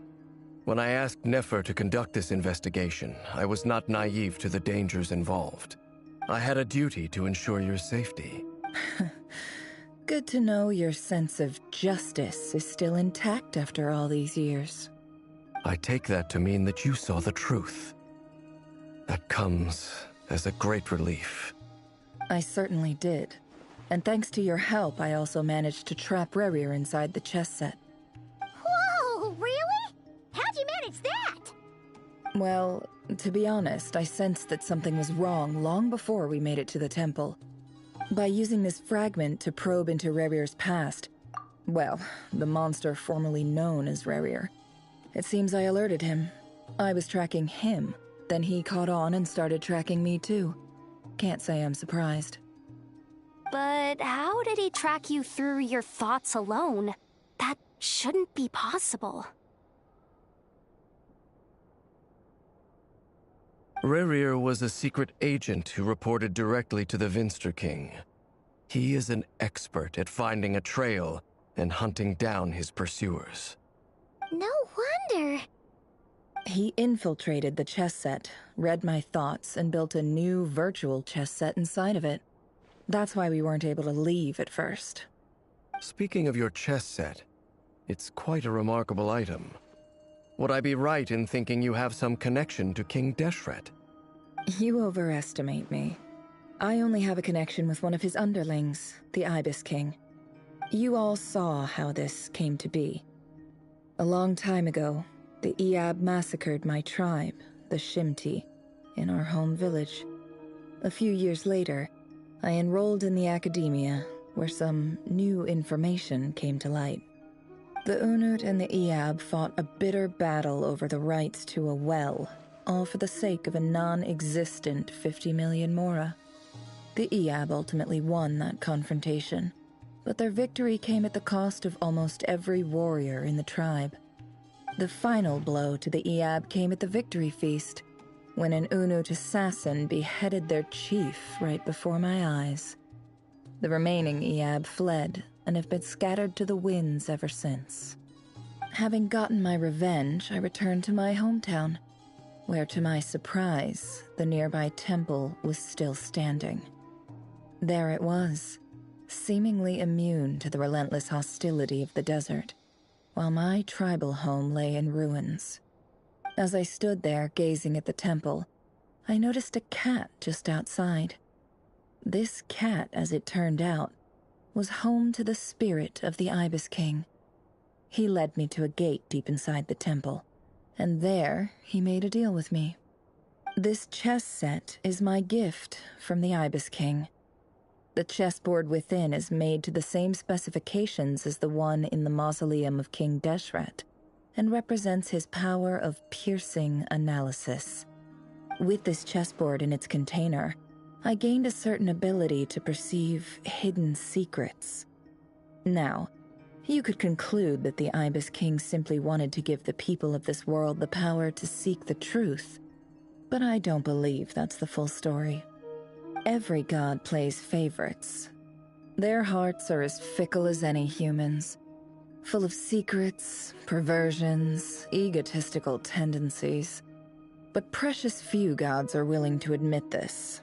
When I asked Nefer to conduct this investigation, I was not naive to the dangers involved. I had a duty to ensure your safety. Good to know your sense of justice is still intact after all these years. I take that to mean that you saw the truth. That comes as a great relief. I certainly did. And thanks to your help, I also managed to trap Rerir inside the chess set. Whoa, really? How'd you manage that? Well, to be honest, I sensed that something was wrong long before we made it to the temple. By using this fragment to probe into Rerir's past, well, the monster formerly known as Rerir, it seems I alerted him. I was tracking him, then he caught on and started tracking me too. Can't say I'm surprised. But how did he track you through your thoughts alone? That shouldn't be possible. Rerir was a secret agent who reported directly to the Vinster King. He is an expert at finding a trail and hunting down his pursuers. No wonder. He infiltrated the chess set, read my thoughts, and built a new virtual chess set inside of it. That's why we weren't able to leave at first. Speaking of your chess set, it's quite a remarkable item. Would I be right in thinking you have some connection to King Deshret? You overestimate me. I only have a connection with one of his underlings, the Ibis King. You all saw how this came to be. A long time ago, the Iab massacred my tribe, the Shimti, in our home village. A few years later, I enrolled in the academia, where some new information came to light. The Unut and the Iab fought a bitter battle over the rights to a well, all for the sake of a non-existent 50 million mora. The Iab ultimately won that confrontation, but their victory came at the cost of almost every warrior in the tribe. The final blow to the Iab came at the victory feast, when an Unut assassin beheaded their chief right before my eyes. The remaining Iab fled and have been scattered to the winds ever since. Having gotten my revenge, I returned to my hometown, where to my surprise, the nearby temple was still standing. There it was, seemingly immune to the relentless hostility of the desert, while my tribal home lay in ruins. As I stood there gazing at the temple, I noticed a cat just outside. This cat, as it turned out, was home to the spirit of the Ibis King. He led me to a gate deep inside the temple, and there he made a deal with me. This chess set is my gift from the Ibis King. The chessboard within is made to the same specifications as the one in the mausoleum of King Deshret, and represents his power of piercing analysis. With this chessboard in its container, I gained a certain ability to perceive hidden secrets. Now, you could conclude that the Ibis King simply wanted to give the people of this world the power to seek the truth, but I don't believe that's the full story. Every god plays favorites. Their hearts are as fickle as any human's, full of secrets, perversions, egotistical tendencies. But precious few gods are willing to admit this.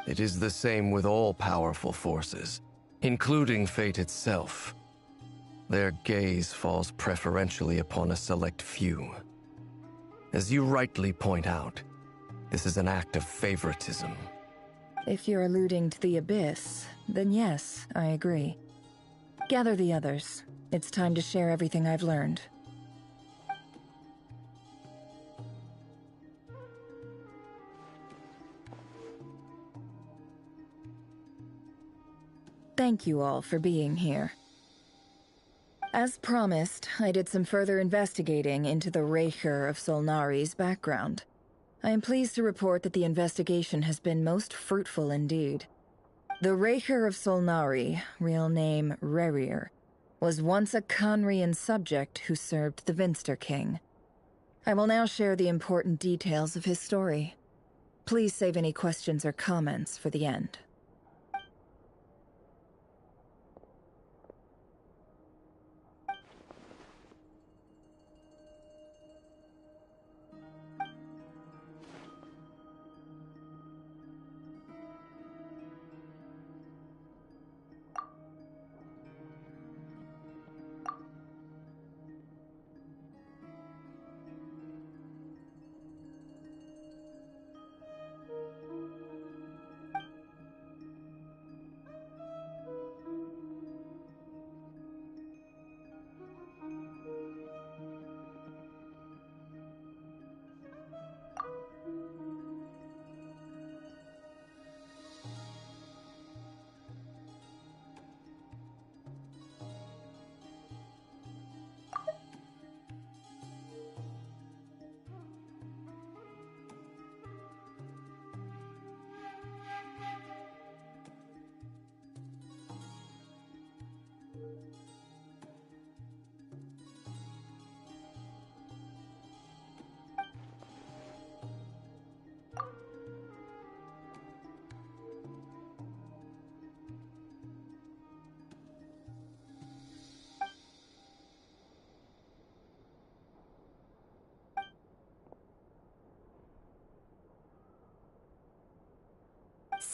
It is the same with all powerful forces, including fate itself. Their gaze falls preferentially upon a select few. As you rightly point out, this is an act of favoritism. If you're alluding to the Abyss, then yes, I agree. Gather the others. It's time to share everything I've learned. Thank you all for being here. As promised, I did some further investigating into the Raker of Solnari's background. I am pleased to report that the investigation has been most fruitful indeed. The Raker of Solnari, real name Rerir, was once a Khanrian subject who served the Vinster King. I will now share the important details of his story. Please save any questions or comments for the end.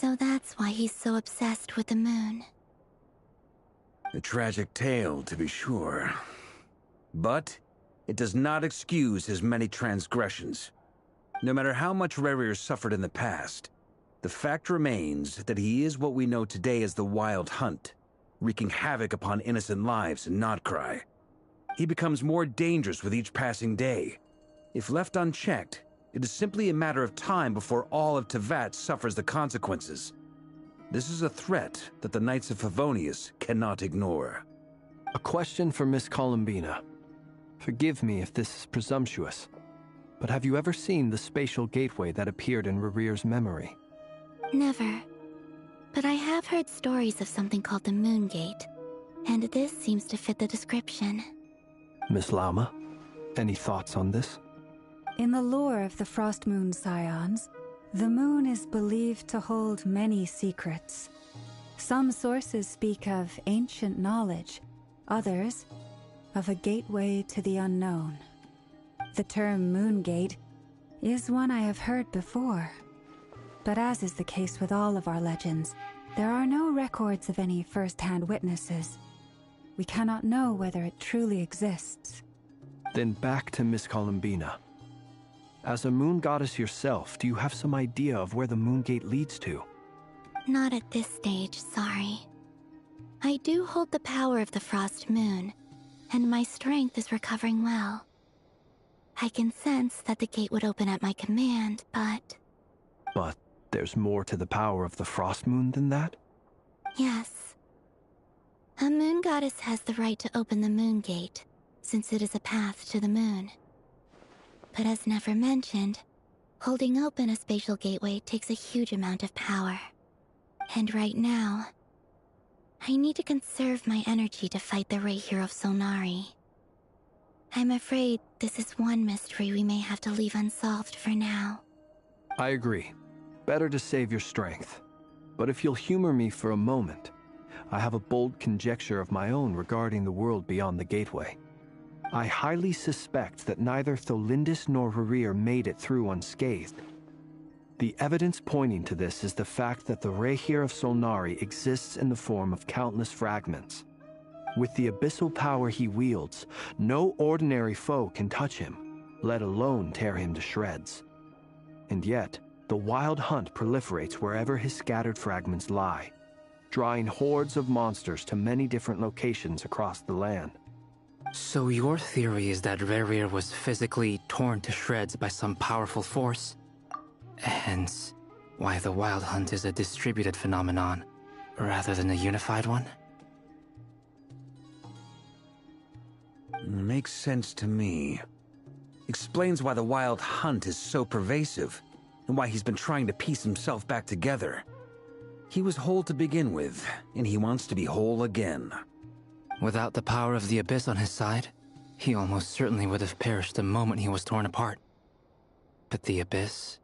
So that's why he's so obsessed with the moon. A tragic tale, to be sure. But it does not excuse his many transgressions. No matter how much Rerir suffered in the past, the fact remains that he is what we know today as the Wild Hunt, wreaking havoc upon innocent lives in Notcry. He becomes more dangerous with each passing day. If left unchecked, it is simply a matter of time before all of Teyvat suffers the consequences. This is a threat that the Knights of Favonius cannot ignore. A question for Miss Columbina. Forgive me if this is presumptuous, but have you ever seen the spatial gateway that appeared in Rerir's memory? Never. But I have heard stories of something called the Moon Gate, and this seems to fit the description. Miss Lauma, any thoughts on this? In the lore of the Frost Moon Scions, the moon is believed to hold many secrets. Some sources speak of ancient knowledge, others of a gateway to the unknown. The term Moon Gate is one I have heard before, but as is the case with all of our legends, there are no records of any first-hand witnesses. We cannot know whether it truly exists. Then back to Miss Columbina. As a moon goddess yourself, do you have some idea of where the Moon Gate leads to? Not at this stage, sorry. I do hold the power of the Frost Moon, and my strength is recovering well. I can sense that the gate would open at my command, but... But there's more to the power of the Frost Moon than that? Yes. A moon goddess has the right to open the Moon Gate, since it is a path to the moon. But as Nefer mentioned, holding open a spatial gateway takes a huge amount of power. And right now, I need to conserve my energy to fight the Reihir of Solnari. I'm afraid this is one mystery we may have to leave unsolved for now. I agree. Better to save your strength. But if you'll humor me for a moment, I have a bold conjecture of my own regarding the world beyond the gateway. I highly suspect that neither Tholindis nor Rerir made it through unscathed. The evidence pointing to this is the fact that the Reihir of Solnari exists in the form of countless fragments. With the abyssal power he wields, no ordinary foe can touch him, let alone tear him to shreds. And yet, the Wild Hunt proliferates wherever his scattered fragments lie, drawing hordes of monsters to many different locations across the land. So your theory is that Rerir was physically torn to shreds by some powerful force? Hence, why the Wild Hunt is a distributed phenomenon, rather than a unified one? Makes sense to me. Explains why the Wild Hunt is so pervasive, and why he's been trying to piece himself back together. He was whole to begin with, and he wants to be whole again. Without the power of the Abyss on his side, he almost certainly would have perished the moment he was torn apart. But the Abyss,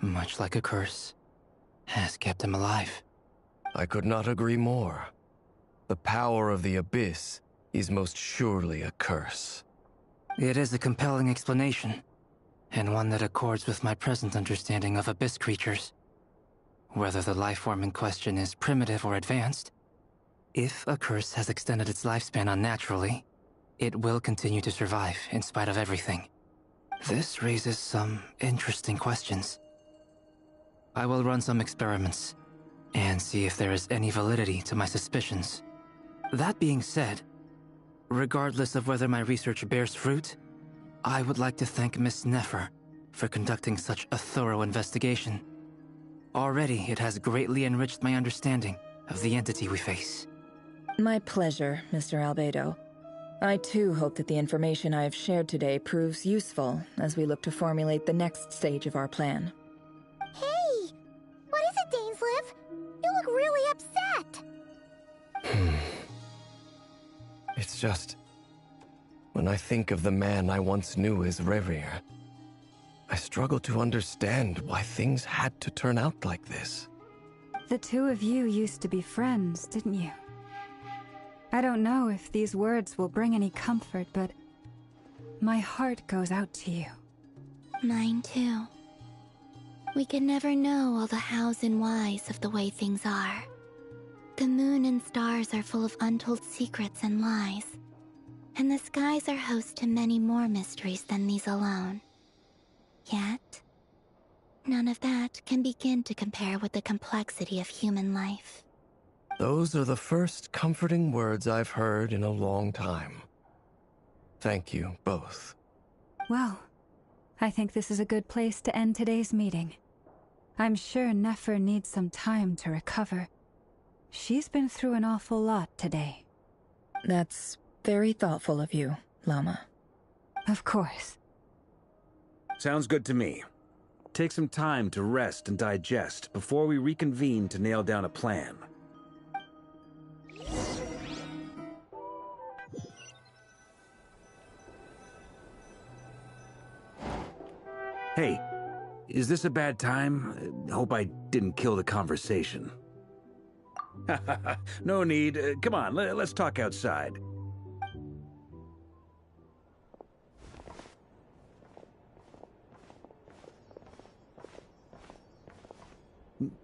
much like a curse, has kept him alive. I could not agree more. The power of the Abyss is most surely a curse. It is a compelling explanation, and one that accords with my present understanding of Abyss creatures. Whether the life form in question is primitive or advanced, if a curse has extended its lifespan unnaturally, it will continue to survive in spite of everything. This raises some interesting questions. I will run some experiments, and see if there is any validity to my suspicions. That being said, regardless of whether my research bears fruit, I would like to thank Miss Nefer for conducting such a thorough investigation. Already, it has greatly enriched my understanding of the entity we face. My pleasure, Mr. Albedo. I too hope that the information I have shared today proves useful as we look to formulate the next stage of our plan. Hey! What is it, Dainsleif? You look really upset! It's just... when I think of the man I once knew as Rerir, I struggle to understand why things had to turn out like this. The two of you used to be friends, didn't you? I don't know if these words will bring any comfort, but my heart goes out to you. Mine too. We can never know all the hows and whys of the way things are. The moon and stars are full of untold secrets and lies, and the skies are host to many more mysteries than these alone. Yet, none of that can begin to compare with the complexity of human life. Those are the first comforting words I've heard in a long time. Thank you, both. Well, I think this is a good place to end today's meeting. I'm sure Nefer needs some time to recover. She's been through an awful lot today. That's very thoughtful of you, Llama. Of course. Sounds good to me. Take some time to rest and digest before we reconvene to nail down a plan. Hey, is this a bad time? Hope I didn't kill the conversation. No need. Come on, let's talk outside.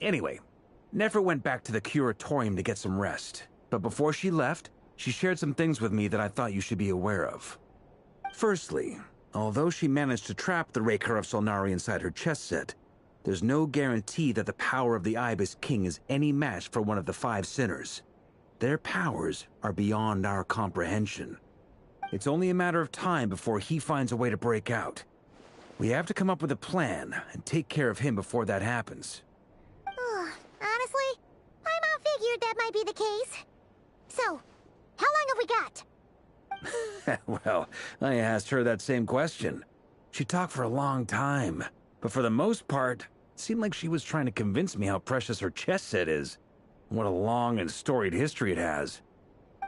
Anyway, Nefer went back to the Curatorium to get some rest. But before she left, she shared some things with me that I thought you should be aware of. Firstly, although she managed to trap the Raker of Solnari inside her chest set, there's no guarantee that the power of the Ibis King is any match for one of the 5 sinners. Their powers are beyond our comprehension. It's only a matter of time before he finds a way to break out. We have to come up with a plan and take care of him before that happens. Honestly, my mom figured that might be the case. So, how long have we got? Well, I asked her that same question. She talked for a long time, but for the most part, it seemed like she was trying to convince me how precious her chess set is. What a long and storied history it has.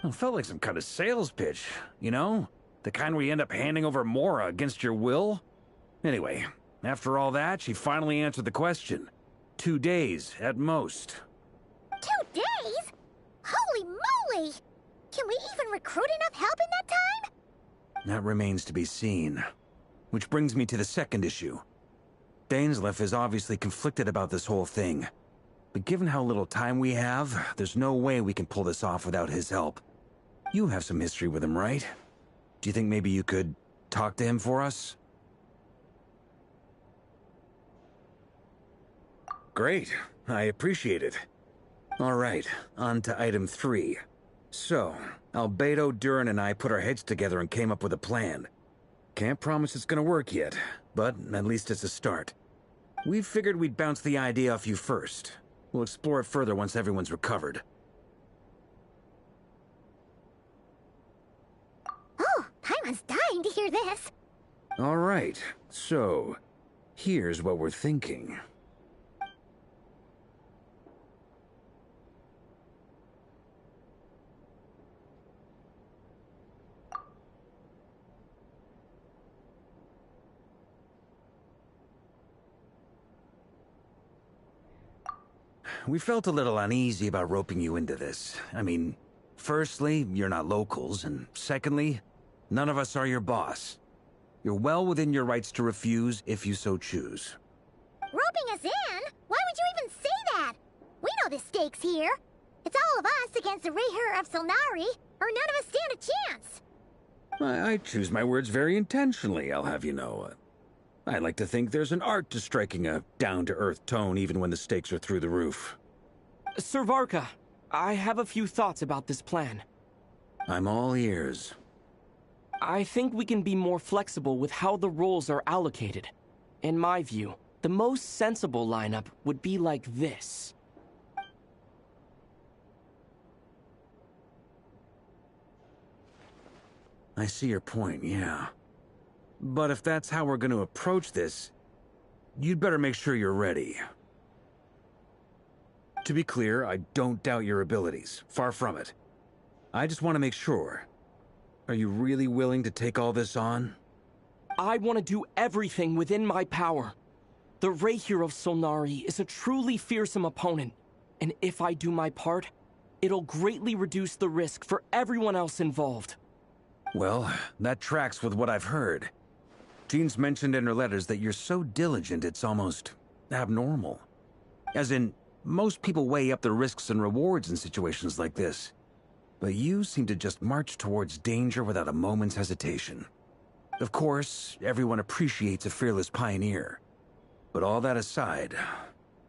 It felt like some kind of sales pitch, you know? The kind where you end up handing over Mora against your will? Anyway, after all that, she finally answered the question. 2 days, at most. 2 days? Holy moly! Can we even recruit enough help in that time? That remains to be seen. Which brings me to the second issue. Dainsleif is obviously conflicted about this whole thing. But given how little time we have, there's no way we can pull this off without his help. You have some history with him, right? Do you think maybe you could talk to him for us? Great. I appreciate it. All right, on to item 3. So, Albedo, Duran, and I put our heads together and came up with a plan. Can't promise it's gonna work yet, but at least it's a start. We figured we'd bounce the idea off you first. We'll explore it further once everyone's recovered. Oh, Paimon's dying to hear this. All right, so here's what we're thinking. We felt a little uneasy about roping you into this. I mean, firstly, you're not locals, and secondly, none of us are your boss. You're well within your rights to refuse if you so choose. Roping us in? Why would you even say that? We know the stakes here. It's all of us against the Rayher of Solnari, or none of us stand a chance. I choose my words very intentionally, I'll have you know. I like to think there's an art to striking a down-to-earth tone even when the stakes are through the roof. Sir Varka, I have a few thoughts about this plan. I'm all ears. I think we can be more flexible with how the roles are allocated. In my view, the most sensible lineup would be like this. I see your point, yeah. But if that's how we're going to approach this, you'd better make sure you're ready. To be clear, I don't doubt your abilities. Far from it. I just want to make sure. Are you really willing to take all this on? I want to do everything within my power. The Rayher of Solnari is a truly fearsome opponent, and if I do my part, it'll greatly reduce the risk for everyone else involved. Well, that tracks with what I've heard. Jean's mentioned in her letters that you're so diligent it's almost abnormal. As in, most people weigh up the risks and rewards in situations like this. But you seem to just march towards danger without a moment's hesitation. Of course, everyone appreciates a fearless pioneer. But all that aside,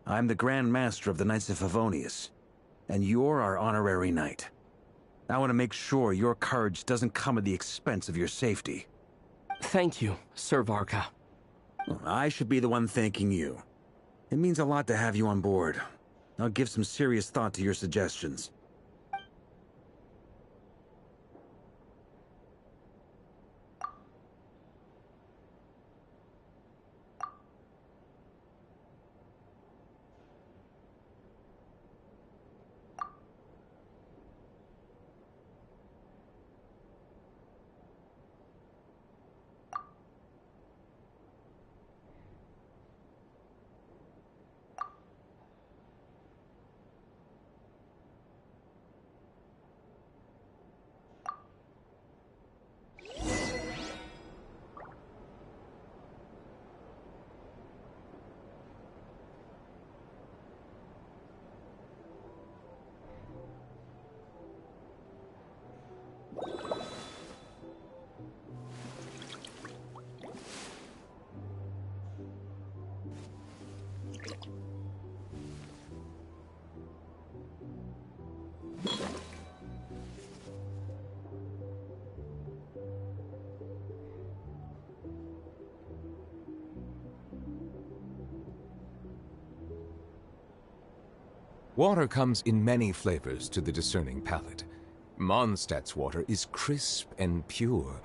I'm the Grand Master of the Knights of Favonius, and you're our honorary knight. I want to make sure your courage doesn't come at the expense of your safety. Thank you, Sir Varka. I should be the one thanking you. It means a lot to have you on board. I'll give some serious thought to your suggestions. Water comes in many flavors to the discerning palate. Mondstadt's water is crisp and pure,